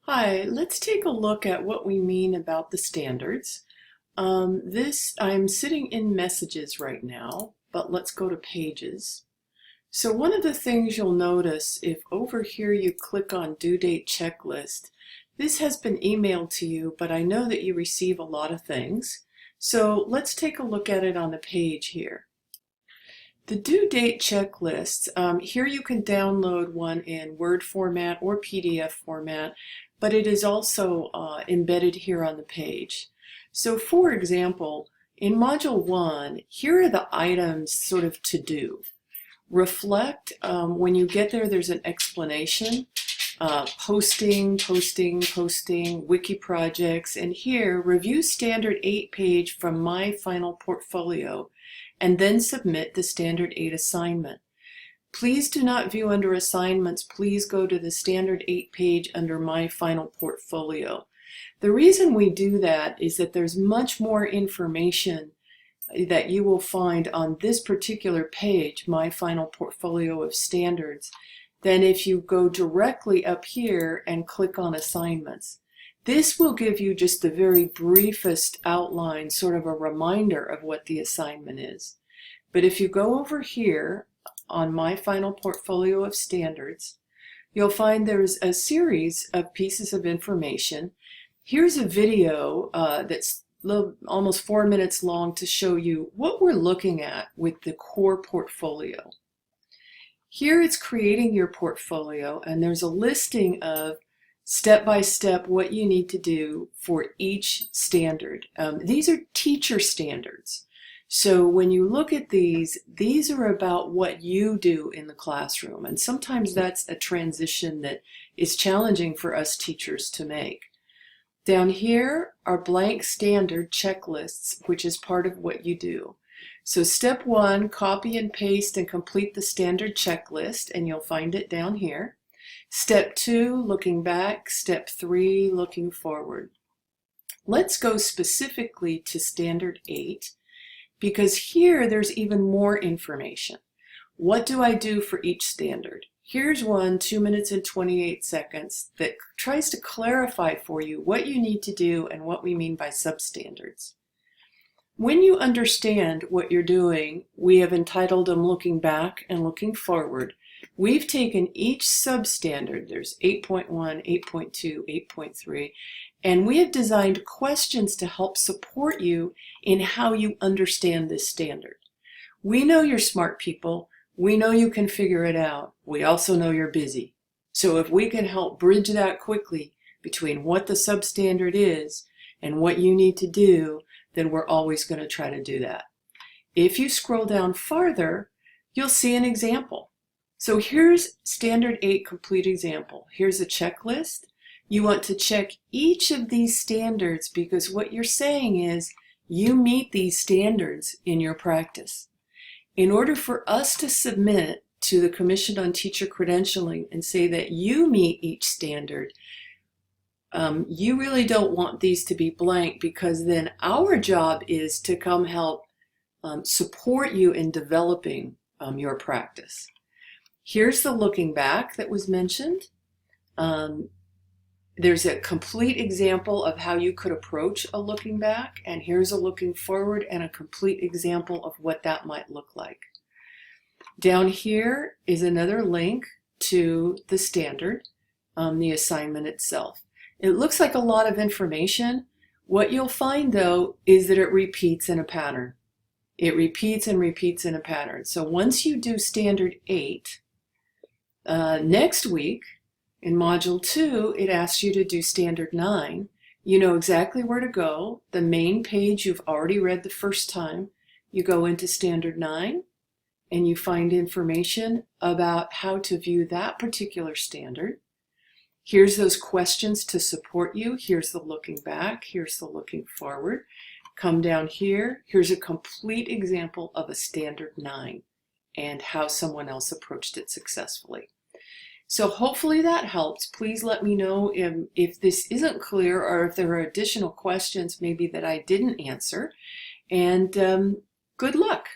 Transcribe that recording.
Hi, let's take a look at what we mean about the standards. I'm sitting in messages right now, but let's go to pages. So one of the things you'll notice if over here you click on due date checklist, this has been emailed to you, but I know that you receive a lot of things. So let's take a look at it on the page here. The due date checklist, here you can download one in Word format or PDF format, but it is also embedded here on the page. So for example, in Module 1, here are the items sort of to do. Reflect, when you get there, there's an explanation. Posting, wiki projects, and here, review standard 8 page from my final portfolio, and then submit the standard 8 assignment. Please do not view under assignments. Please go to the standard 8 page under my final portfolio. The reason we do that is that there's much more information that you will find on this particular page, my final portfolio of standards, than if you go directly up here and click on assignments. This will give you just the very briefest outline, sort of a reminder of what the assignment is. But if you go over here on my final portfolio of standards, you'll find there's a series of pieces of information. Here's a video that's almost 4 minutes long to show you what we're looking at with the core portfolio. Here it's creating your portfolio, and there's a listing of step-by-step what you need to do for each standard. These are teacher standards. So when you look at these are about what you do in the classroom, and sometimes that's a transition that is challenging for us teachers to make. Down here are blank standard checklists, which is part of what you do. So step 1, copy and paste and complete the standard checklist, and you'll find it down here. Step 2, looking back. Step 3, looking forward. Let's go specifically to standard 8, because here there's even more information. What do I do for each standard? Here's one, 2 minutes and 28 seconds, that tries to clarify for you what you need to do and what we mean by substandards. When you understand what you're doing, we have entitled them Looking Back and Looking Forward. We've taken each substandard, there's 8.1, 8.2, 8.3, and we have designed questions to help support you in how you understand this standard. We know you're smart people. We know you can figure it out. We also know you're busy. So if we can help bridge that quickly between what the substandard is and what you need to do, then we're always going to try to do that. If you scroll down farther, you'll see an example. So here's standard 8 complete example. Here's a checklist. You want to check each of these standards because what you're saying is you meet these standards in your practice. In order for us to submit to the Commission on Teacher Credentialing and say that you meet each standard, you really don't want these to be blank, because then our job is to come help support you in developing your practice. Here's the looking back that was mentioned. There's a complete example of how you could approach a looking back, and here's a looking forward and a complete example of what that might look like. Down here is another link to the standard, the assignment itself. It looks like a lot of information. What you'll find, though, is that it repeats in a pattern. It repeats and repeats in a pattern. So once you do standard 8, next week, in Module 2, it asks you to do standard 9. You know exactly where to go. The main page you've already read the first time. You go into standard 9, and you find information about how to view that particular standard. Here's those questions to support you. Here's the looking back. Here's the looking forward. Come down here. Here's a complete example of a standard 9 and how someone else approached it successfully. So hopefully that helps. Please let me know if this isn't clear, or if there are additional questions maybe that I didn't answer. And good luck.